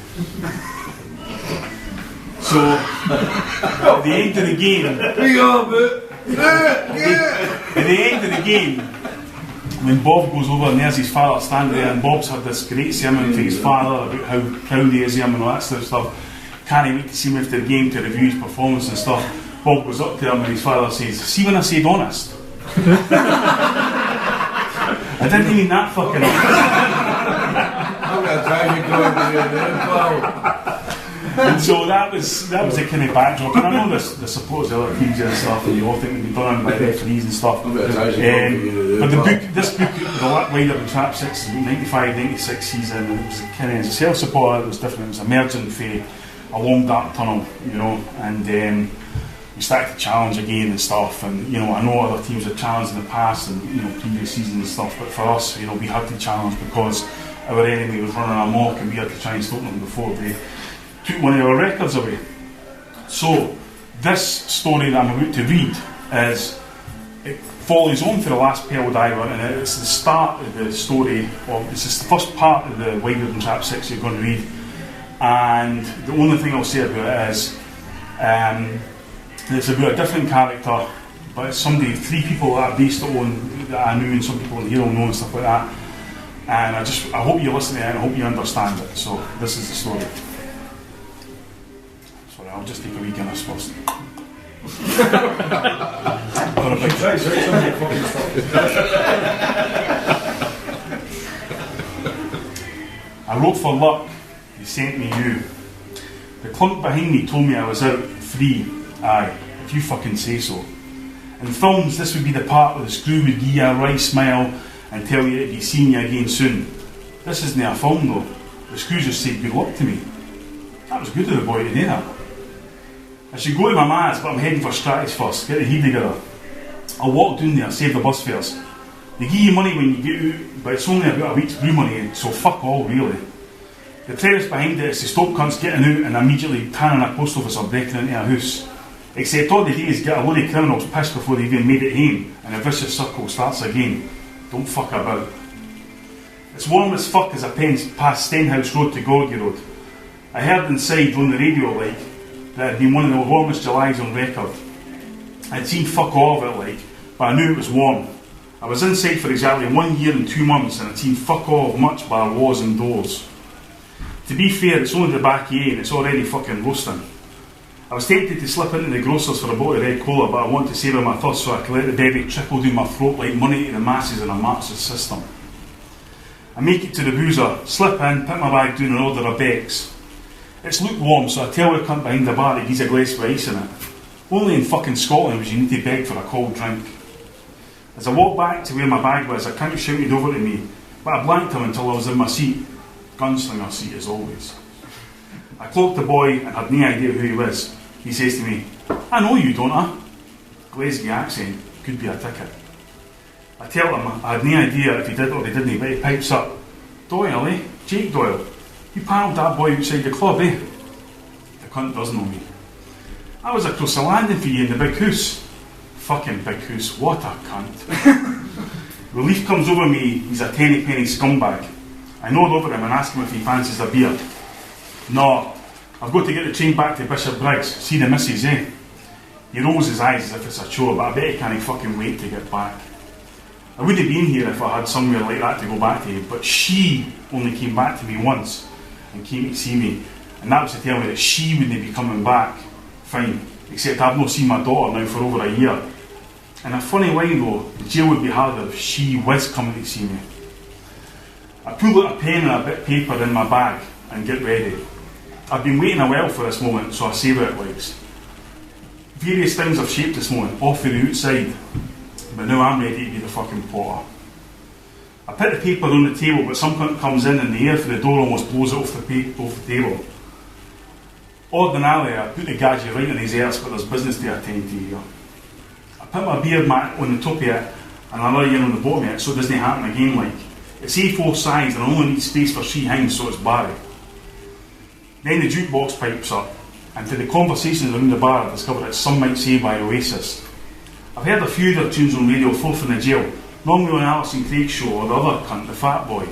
So, at the end of the game, at the end of the game, when Bob goes over and there's his father standing there, and Bob's had this great sermon to his father about how proud he is of him and all that sort of stuff, can't wait to see him after the game to review his performance and stuff. Bob goes up to him and his father says, see when I said honest? I didn't mean that fucking I'm going to try to go over here now, And so that was the kind of backdrop. And I know the supporters of other teams and stuff, and you all think they've been done by referees and stuff. But this book, The Wider Than Trap 6, 95-96 season, and it was kind of, as a self-supporter, it was different. It was emerging for a long dark tunnel, you know, and we started to challenge again and stuff. And you know, I know other teams have challenged in the past and you know previous seasons and stuff, but for us, you know, we had to challenge because our enemy was running amok, and we had to try and stop them before they took one of our records away. So this story that I'm about to read it follows on for the last Pearl Diver, and it's the start of the story, or it's just the first part of the Wider Than Trap 6 you're going to read. And the only thing I'll say about it is it's about a different character, but it's three people that I based it on that I knew, and some people in here will know and stuff like that. And I hope you listen to it and I hope you understand it. So this is the story. Sorry, I'll just take a wee Guinness first. I wrote for luck, he sent me you. The clunk behind me told me I was out free. Aye, if you fucking say so. In films, this would be the part where the screw would give you a wry smile and tell you to be seeing you again soon. This isn't a film though. The screw just said good luck to me. That was good of the boy to do that. I should go to my ma's, but I'm heading for Stratty's first. Get the heat together. I'll walk down there, save the bus fares. They give you money when you get out, but it's only about a week's brew money, so fuck all really. The premise behind it is to stop cunts getting out and immediately tanning a post office or breaking into a house. Except all they do is get a load of criminals pissed before they even made it home, and the vicious circle starts again. Don't fuck about. It's warm as fuck as I pass Stenhouse Road to Gorgie Road. I heard inside on the radio that it had been one of the warmest Julys on record. I'd seen fuck all of it but I knew it was warm. I was inside for exactly 1 year and 2 months and I'd seen fuck all of much bar walls and doors. To be fair, it's only the back of and it's already fucking roasting. I was tempted to slip into the grocer's for a bottle of red cola, but I want to savour my thirst so I can let the bevy trickle down my throat like money to the masses in a Marxist system. I make it to the boozer, slip in, put my bag down and order a Beck's. It's lukewarm, so I tell the cunt behind the bar that he's a glass with ice in it. Only in fucking Scotland would you need to beg for a cold drink. As I walk back to where my bag was, a cunt shouted over to me, but I blanked him until I was in my seat. Gunslinger seat as always. I clocked the boy and had no idea who he was. He says to me, I know you, don't I? Glasgow accent, could be a ticket. I tell him I had no idea if he did or he didn't, but he pipes up. Doyle, eh? Jake Doyle. You palled that boy outside the club, eh? The cunt does know me. I was across the landing for you in the big house. Fucking big house, what a cunt. Relief comes over me, he's a 10-penny scumbag. I nod over him and ask him if he fancies a beer. No, I've got to get the train back to Bishop Briggs. See the missus, eh? He rolls his eyes as if it's a chore, but I bet he can't fucking wait to get back. I would have been here if I had somewhere like that to go back to, but she only came back to me once and came to see me, and that was to tell me that she wouldn't be coming back. Fine, except I've not seen my daughter now for over a year. In a funny way though, the jail would be harder if she was coming to see me. I pull out a pen and a bit of paper in my bag and get ready. I've been waiting a while for this moment, so I savour it likes. Various things have shaped this moment, off to the outside, but now I'm ready to be the fucking Potter. I put the paper on the table, but some cunt comes in and the air for the door almost blows it off the table. Ordinarily, I put the gadget right in his ears, but there's business to attend to here. I put my beard mat on the top of it and I lay in on the bottom of it so it doesn't happen again like. It's A4 size and I only need space for 3 hands, so it's Barry. Then the jukebox pipes up, and to the conversations around the bar I discovered it's Some Might Say by Oasis. I've heard a few of their tunes on Radio 4 from the jail, normally on Alison Craig's show or the other cunt, the Fat Boy.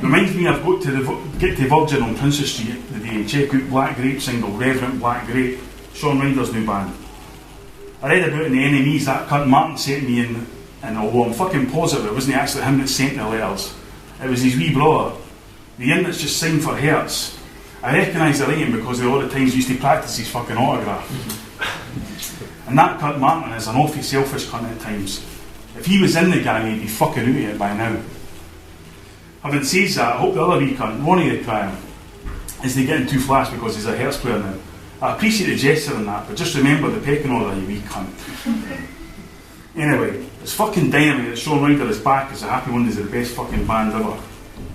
Reminds me I've got to get to Virgin on Princess Street the day and check out Black Grape single, Reverend Black Grape, Shaun Ryder's new band. I read about in the NMEs that cunt Martin sent me in, and although I'm fucking positive it wasn't actually him that sent the letters, it was his wee brother. The unit's just signed for Hertz. I recognise the writing because of all the times he used to practice his fucking autograph. And that cunt Martin is an awfully selfish cunt at times. If he was in the gang he'd be fucking out of it by now. Having said that, I hope the other wee cunt, Ronnie the Crime, isn't getting too flash because he's a Hertz player now. I appreciate the gesture and that, but just remember the pecking order, you wee cunt. Anyway, it's fucking dynamite that Shaun Ryder is back as the Happy Mondays are the best fucking band ever.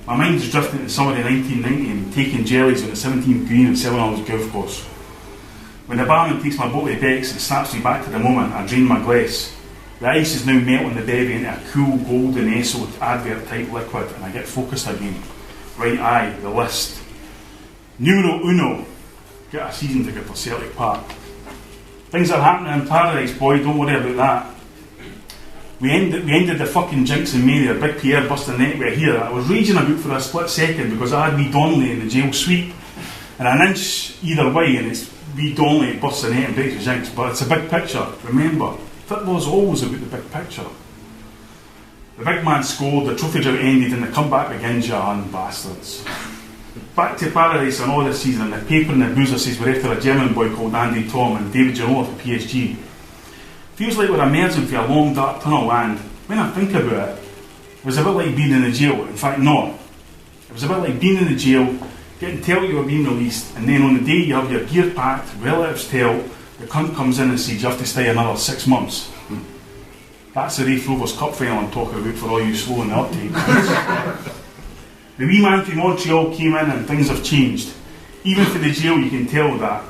My mind is drifting to summer of 1990 and taking jellies on the 17th green at Seven Hours Golf Course. When the barman takes my bottle of Beck's and snaps me back to the moment, I drain my glass. The ice is now melting the bevy into a cool, golden, Esso advert type liquid and I get focused again. Right eye, the list. Numero uno. Get a season ticket for Celtic Park. Things are happening in paradise, boy, don't worry about that. We ended the fucking jinx in May there, Big Pierre busting the net with here. I was raging about for a split second because I had wee Donnelly in the jail suite and an inch either way and it's wee Donnelly busts the net and breaks the jinx, but it's a big picture. Remember, football's always about the big picture. The big man scored, the trophy drought ended and the comeback begins, you bastards. Back to paradise and all this season, and the paper and the boozer says we're after a German boy called Andy Tom and David Ginola for PSG. Feels like we're emerging for a long dark tunnel and, when I think about it, it was a bit like being in the jail. In fact, no. It was a bit like being in the jail, getting told you were being released, and then on the day you have your gear packed, relatives tell, the cunt comes in and says you have to stay another 6 months. That's the Raith Rovers Cup final I'm talking about for all you slow in the uptake. The wee man from Montreal came in and things have changed. Even for the jail you can tell that.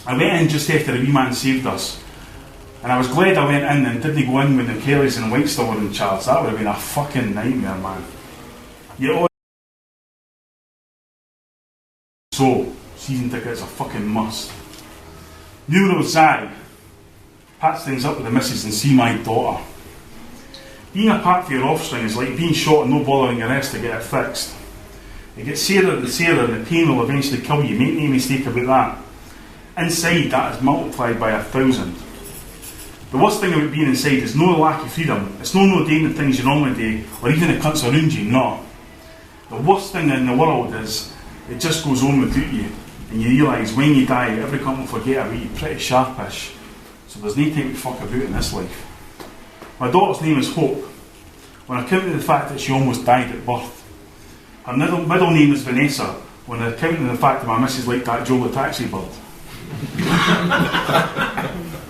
I went in just after the wee man saved us. And I was glad I went in and didn't go in when the Kellys and White still were in charge. That would have been a fucking nightmare, man. So, season tickets are fucking must. Numero Zai. Patch things up with the missus and see my daughter. Being a part for your offspring is like being shot and no bothering your rest to get it fixed. It gets sadder and sadder and the pain will eventually kill you. Make no mistake about that. Inside, that is multiplied by 1,000. The worst thing about being inside is no lack of freedom. It's no doing the things you normally do, or even the cunts around you, no. The worst thing in the world is it just goes on without you, and you realise when you die, every cunt will forget about you pretty sharpish. So there's no time to fuck about in this life. My daughter's name is Hope. When I count the fact that she almost died at birth. Her middle name is Vanessa. When I count the fact that my missus liked that Joe the taxi bird.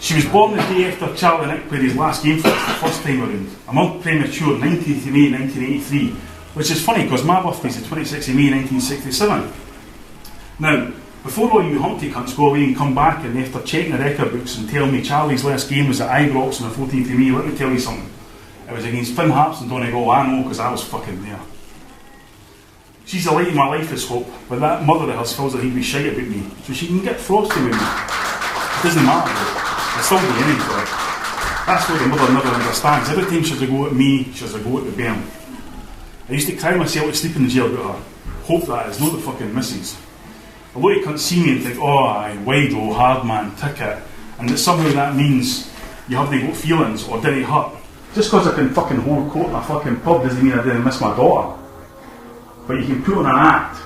She was born the day after Charlie Nick played his last game for us the first time around. A month premature, 19th of May 1983, which is funny because my birthday's the 26th of May 1967. Now, before all you Humpty cunts go away and come back and after checking the record books and tell me Charlie's last game was at Ibrox on the 14th of May, let me tell you something. It was against Finn Harps and Donegal, I know because I was fucking there. She's the light of my life is Hope, but that mother of hers feels that he'd be shy about me, so she can get frosty with me. It doesn't matter though. I'll still be in it for it. That's what the mother never understands. Every time she has a go at me, she has a go at the bairn. I used to cry myself to sleep in the jail about her. Hope that is, not the fucking missus. A lot of cunts see me and think, oh, aye, wide, oh, hard man, ticket. And that somehow that means you haven't got feelings or didn't hurt. Just because I can fucking hold court in a fucking pub doesn't mean I didn't miss my daughter. But you can put on an act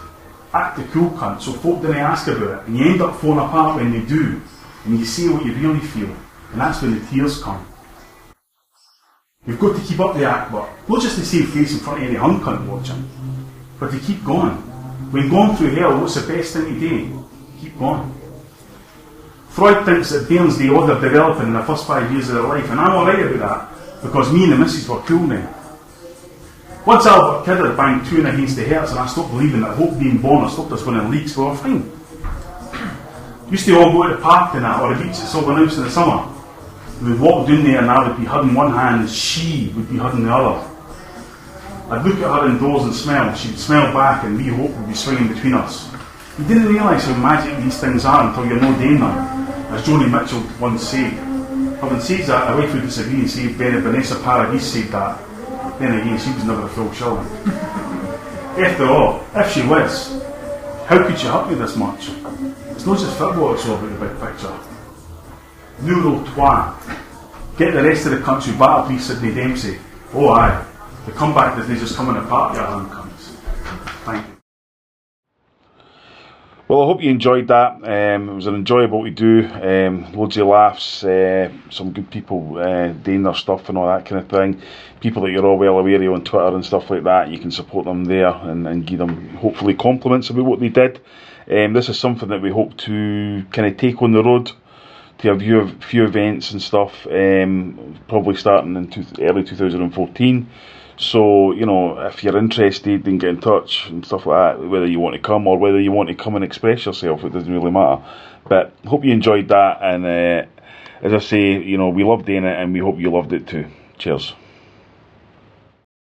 the cool cunt, so folk didn't ask about it. And you end up falling apart when they do. And you say what you really feel. And that's when the tears come. You've got to keep up the act, but not just to save face in front of any hung cunt watching, but to keep going. When going through hell, what's the best thing to do? Keep going. Freud thinks that bairns do all their developing in the first 5 years of their life, and I'm alright about that, because me and the missus were cool then. Once Albert Kidd banged 2 against the Hertz, and I stopped believing that hope being born or stopped us winning leagues, we were fine. Used to all go to the park and that, or the beach at Silverhouse in the summer. We'd walk down there and I would be hugging one hand and she would be hugging the other. I'd look at her indoors and smell, she'd smell back and we hope would be swinging between us. You didn't realise how magic these things are until you're not doing them, as Joni Mitchell once said. Having said that, a wife would disagree and say Vanessa Paradis said that. Then again, she was never a full shilling. After all, if she was, how could she hurt me this much? It's not just football, it's all about the big picture. Neuro twat. Get the rest of the country battle please Sidney Dempsey. Oh aye, the comeback doesn't just come in a party, young cunts. Thank you. Well, I hope you enjoyed that. It was an enjoyable to do. Loads of laughs, some good people doing their stuff and all that kind of thing. People that you're all well aware of on Twitter and stuff like that, you can support them there and give them hopefully compliments about what they did. This is something that we hope to kind of take on the road to a few events and stuff, probably starting in early 2014. So, you know, if you're interested, then get in touch and stuff like that, whether you want to come or whether you want to come and express yourself, it doesn't really matter. But hope you enjoyed that, and as I say, you know, we love doing it and we hope you loved it too. Cheers.